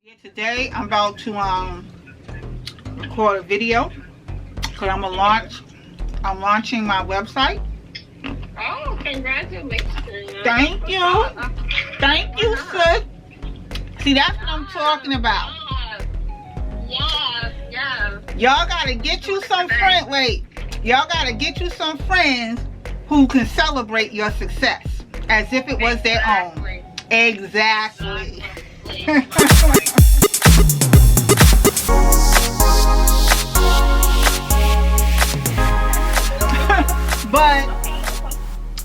Yeah, today I'm about to record a video because I'm launching my website. Oh, congratulations. Thank you. Thank you, sis. See, that's what I'm talking about. Yes. Y'all gotta get you some friends. Wait. Y'all gotta get you some friends who can celebrate your success as if it was their own. Exactly.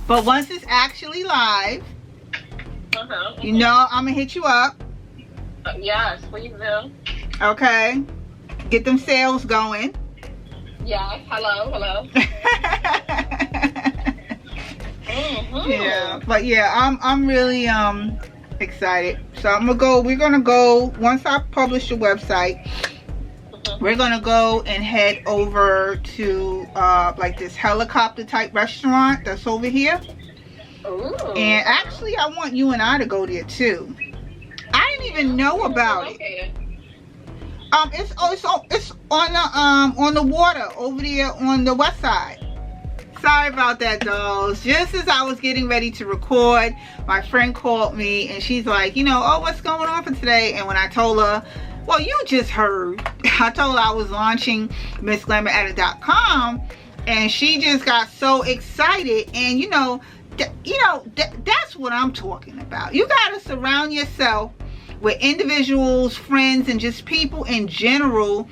But once it's actually live, you know I'm gonna hit you up. Yes, please do. Okay, get them sales going. Yes, hello. Yeah, but yeah, I'm really excited. So we're gonna go once I publish the website. We're gonna go and head over to like this helicopter type restaurant that's over here. Ooh. And actually I want you and I to go there too. I didn't even know about it. It's on the water over there on the west side. Sorry about that, dolls. Just as I was getting ready to record, my friend called me and she's like, oh, what's going on for today? And when I told her, well, you just heard, I told her I was launching MzGlamourAddict's.com, and she just got so excited. And that's what I'm talking about. You got to surround yourself with individuals, friends, and just people in general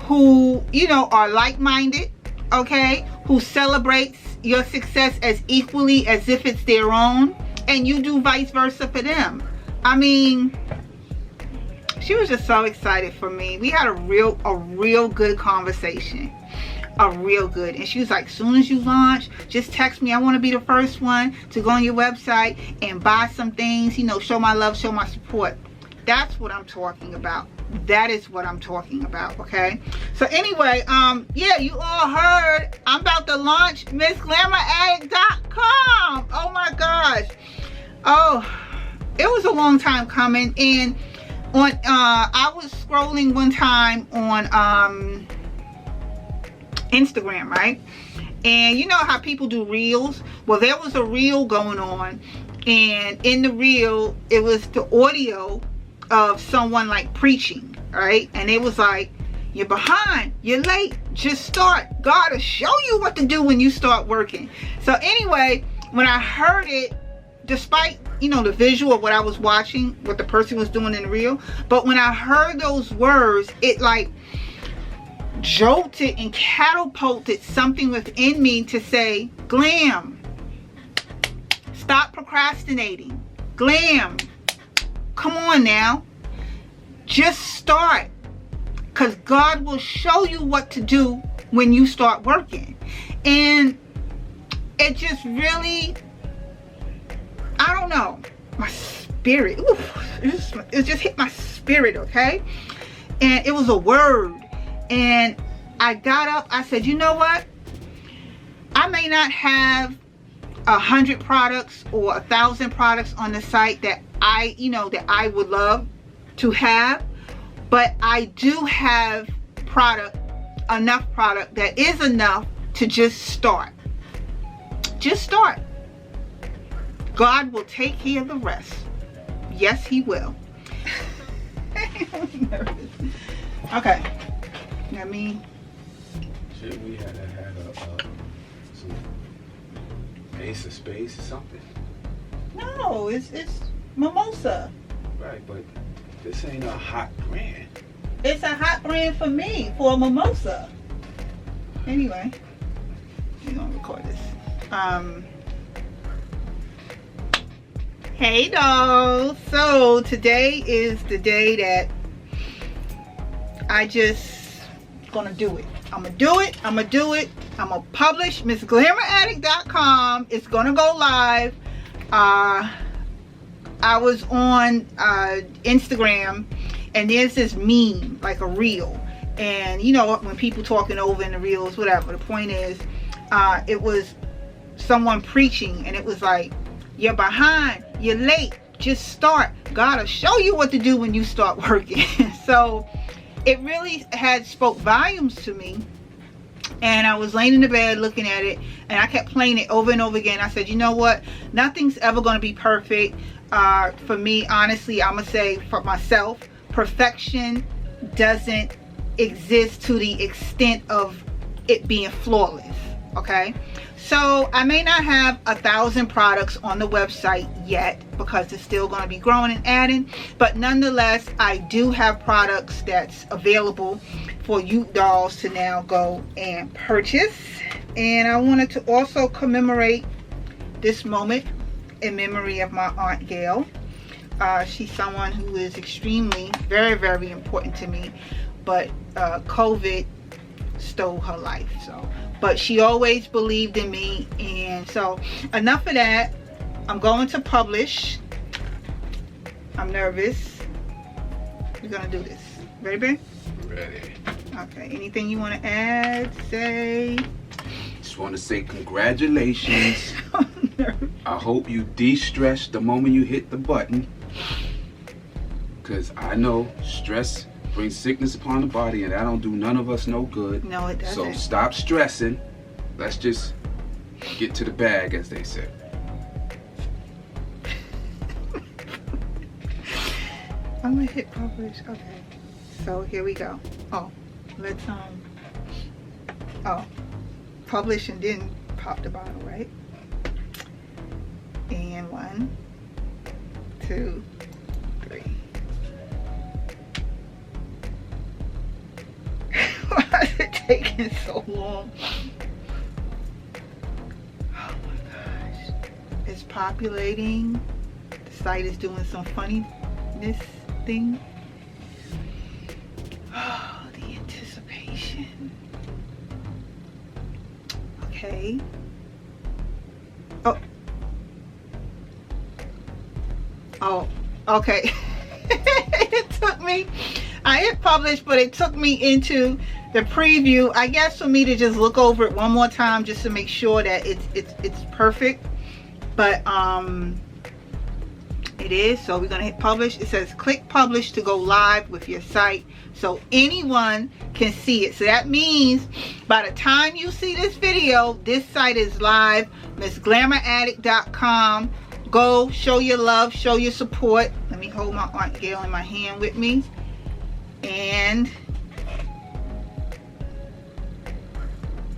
who, are like-minded, okay, who celebrates your success as equally as if it's their own, and you do vice versa for them. I mean, she was just so excited for me. We had a real good conversation. And she was like, soon as you launch, just text me. I want to be the first one to go on your website and buy some things, show my love, show my support. That's what I'm talking about. That is what I'm talking about, okay? So anyway, yeah, you all heard I'm about to launch MzGlamourAddict's.com. Oh my gosh. Oh, it was a long time coming. And I was scrolling one time on Instagram, right? And you know how people do reels? Well, there was a reel going on, and in the reel it was the audio of someone like preaching, right? And it was like, you're behind, you're late, just start. God will show you what to do when you start working. So anyway, when I heard it, despite the visual of what I was watching, what the person was doing in the reel, but when I heard those words, it like jolted and catapulted something within me to say, Glam, stop procrastinating. Glam, come on now, just start, because God will show you what to do when you start working. And it just really, I don't know, my spirit, it just hit my spirit, okay? And it was a word. And I got up, I said, you know what? I may not have 100 products or 1,000 products on the site that I would love to have, but I do have enough product that is enough to just start. Just start. God will take care of the rest. Yes, he will. I'm nervous. Okay. I mean, shit, we had some Ace of Space or something. No, it's mimosa. Right, but this ain't a hot brand. It's a hot brand for me, for a mimosa. Anyway, we're gonna record this. Hey dolls. So today is the day that I just gonna do it. I'm gonna do it. I'm gonna publish MzGlamourAddict's.com. It's gonna go live. I was on Instagram, and there's this meme, like a reel, and when people talking over in the reels, whatever, the point is, it was someone preaching, and it was like, you're behind, you're late, just start. God will show you what to do when you start working. So it really had spoke volumes to me. And I was laying in the bed looking at it, and I kept playing it over and over again. I said, you know what? Nothing's ever going to be perfect. For me, honestly, I'm going to say for myself, perfection doesn't exist to the extent of it being flawless. Okay? So I may not have 1,000 products on the website yet because it's still going to be growing and adding. But nonetheless, I do have products that's available for you dolls to now go and purchase. And I wanted to also commemorate this moment in memory of my Aunt Gail. She's someone who is extremely, very, very important to me. But COVID stole her life. But she always believed in me. And so enough of that. I'm going to publish. I'm nervous. We're going to do this. Ready, babe? Ready. Okay. Anything you want to add? Say? Just want to say congratulations. I hope you de-stress the moment you hit the button. Because I know stress brings sickness upon the body, and that don't do none of us no good. No, it doesn't. So stop stressing. Let's just get to the bag, as they say. I'm gonna hit publish. Okay. So here we go. Oh, let's publish and then pop the bottle, right? And 1, 2, 3. Why is it taking so long? Oh my gosh. It's populating. The site is doing some funniness thing. Oh, the anticipation. Okay. Oh, okay. It took me, I hit publish, but it took me into the preview, I guess, for me to just look over it one more time just to make sure that it's perfect. But it is. So we're gonna hit publish. It says click publish to go live with your site, so anyone can see it. So that means by the time you see this video, this site is live. MzGlamourAddict's.com. Go show your love, show your support. Let me hold my Aunt Gail in my hand with me. And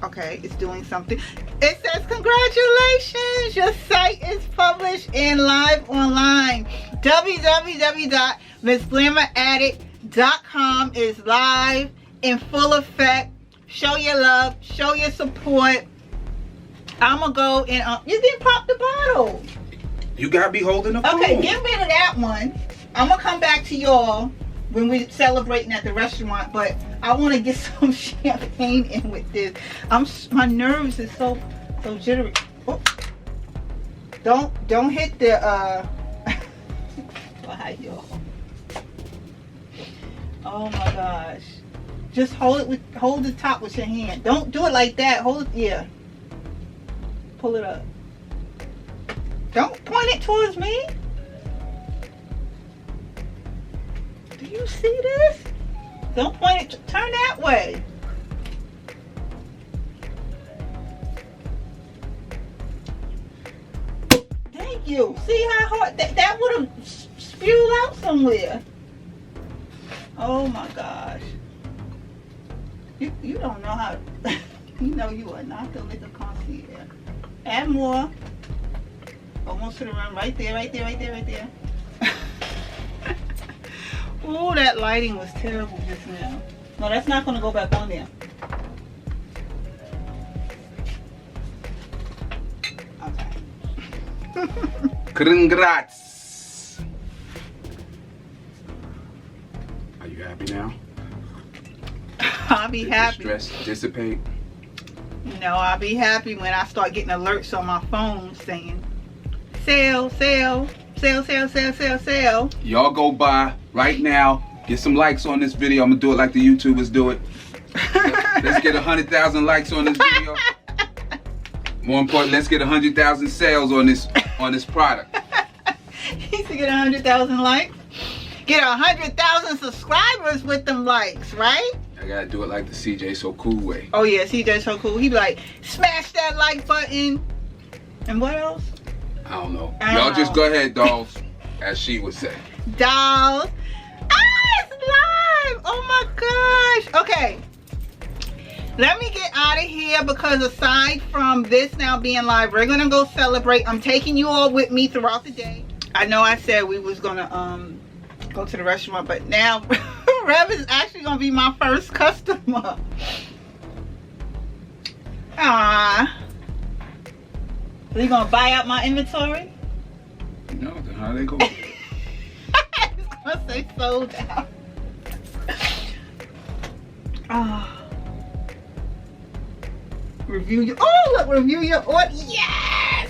okay, it's doing something. It says congratulations, your site is published and live online. www.MzGlamourAddict's.com is live in full effect. Show your love, show your support. I'm gonna go and you didn't pop the bottle. You gotta be holding the phone. Okay, get rid of that one. I'm gonna come back to y'all when we're celebrating at the restaurant, but I want to get some champagne in with this. My nerves is so jittery. Oh. Don't hit the why y'all? Oh my gosh. Just hold the top with your hand. Don't do it like that. Hold it, yeah. Pull it up. Don't point it towards me. Do you see this? Don't point it. Turn that way. Thank you. See how hard that would have spewed out somewhere. Oh my gosh. You don't know how. You know you are not the liquor concierge. Add more. Almost to the rim. Right there, right there, right there, right there. Oh, that lighting was terrible just now. No, that's not going to go back on there. Okay. Congrats. Are you happy now? I'll be happy. Did the stress dissipate? No, I'll be happy when I start getting alerts on my phone saying sale, sale, sale, sale, sale, sale, sale. Y'all go buy right now. Get some likes on this video. I'm gonna do it like the YouTubers do it. Let's get 100,000 likes on this video. More important, let's get 100,000 sales on this product. He needs to get 100,000 likes. Get 100,000 subscribers with them likes, right? I gotta do it like the CJ So Cool way. Oh yeah, CJ So Cool. He be like, smash that like button. And what else? I don't know. I Y'all don't just know. go ahead, dolls, as she would say. Dollz. Ah, it's live. Oh my gosh. Okay. Let me get out of here because aside from this now being live, we're gonna go celebrate. I'm taking you all with me throughout the day. I know I said we was gonna go to the restaurant, but now Rev is actually gonna be my first customer. Ah. Are you gonna buy out my inventory? No, then how they go? It's gonna say sold out. Ah. Review your, oh look, review your order. Yes!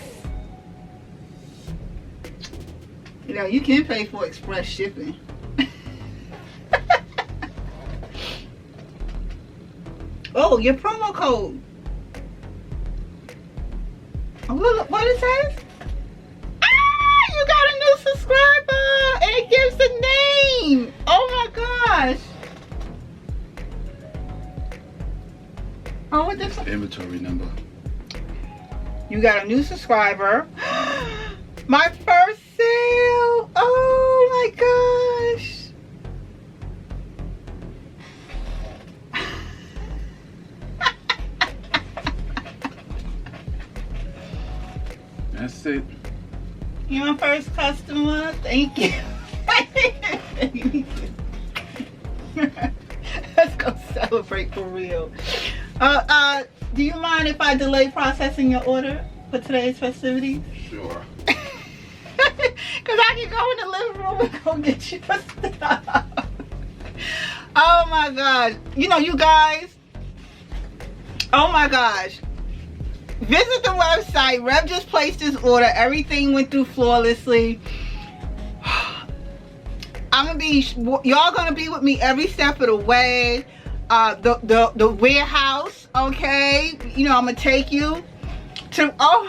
You know, you can pay for express shipping. Oh, your promo code. Oh, look what it says. Ah, you got a new subscriber and it gives the name. Oh my gosh. Oh, what this? Inventory number. You got a new subscriber. My first sale. Oh my gosh. That's it. You're my first customer. Thank you. Let's go celebrate for real. Do you mind if I delay processing your order for today's festivities? Sure. Because I can go in the living room and go get your stuff. Oh my gosh. You know, you guys. Oh my gosh. Visit the website. Rev just placed his order. Everything went through flawlessly. Y'all gonna be with me every step of the way. The warehouse, okay? You know, I'm gonna take you to, oh.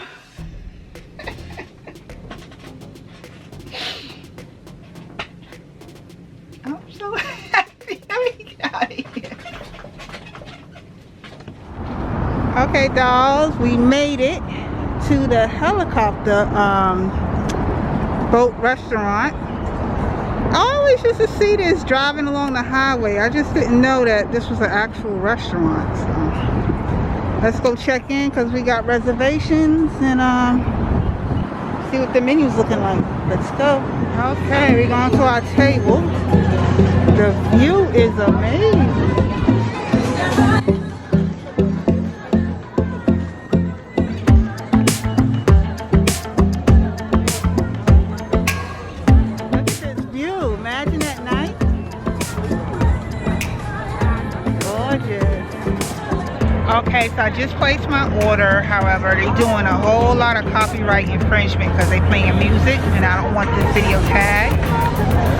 I'm so happy. Let me get out of here. Okay, dolls, we made it to the helicopter boat restaurant. I always used to see this driving along the highway. I just didn't know that this was an actual restaurant. So let's go check in because we got reservations and see what the menu's looking like. Let's go. Okay, we're going to our table. The view is amazing. Okay, so I just placed my order. However, they're doing a whole lot of copyright infringement because they're playing music and I don't want this video tagged.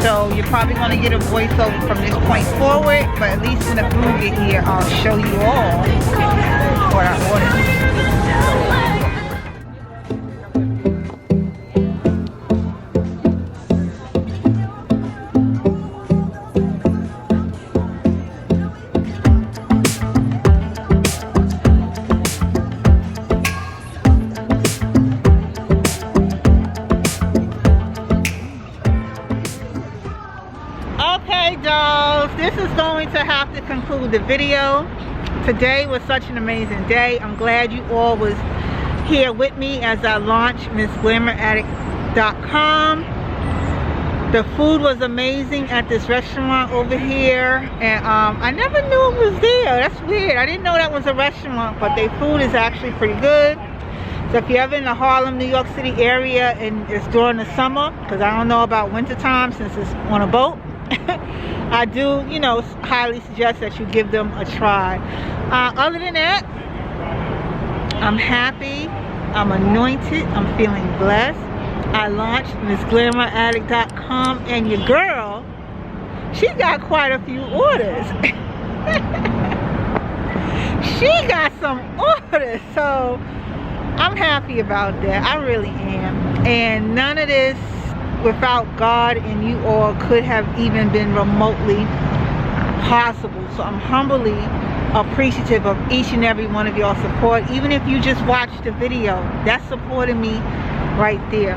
So you're probably going to get a voiceover from this point forward, but at least when the food get here, I'll show you all what I ordered. This is going to have to conclude the video. Today was such an amazing day. I'm glad you all was here with me as I launched MzGlamourAddict's.com. The food was amazing at this restaurant over here, and I never knew it was there. That's weird. I didn't know that was a restaurant, but their food is actually pretty good. So if you're ever in the Harlem, New York City area and it's during the summer, because I don't know about winter time since it's on a boat, I do, you know, highly suggest that you give them a try. Other than that, I'm happy, I'm anointed, I'm feeling blessed. I launched MzGlamourAddict's.com and your girl, she got quite a few orders. She got some orders, so I'm happy about that. I really am. And none of this without God and you all could have even been remotely possible. So I'm humbly appreciative of each and every one of y'all support. Even if you just watched the video, that's supporting me right there.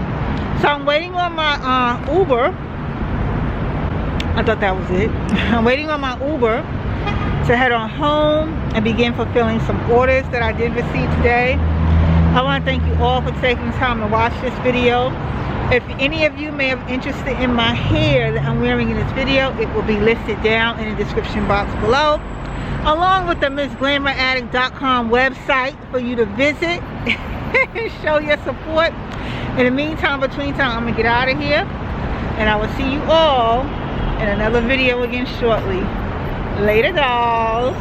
So I'm waiting on my Uber. I thought that was it. I'm waiting on my Uber to head on home and begin fulfilling some orders that I did receive today. I want to thank you all for taking time to watch this video. If any of you may have interest in my hair that I'm wearing in this video, it will be listed down in the description box below, along with the MzGlamourAddict's.com website for you to visit and show your support. In the meantime, between time, I'm gonna get out of here, and I will see you all in another video again shortly. Later, dolls.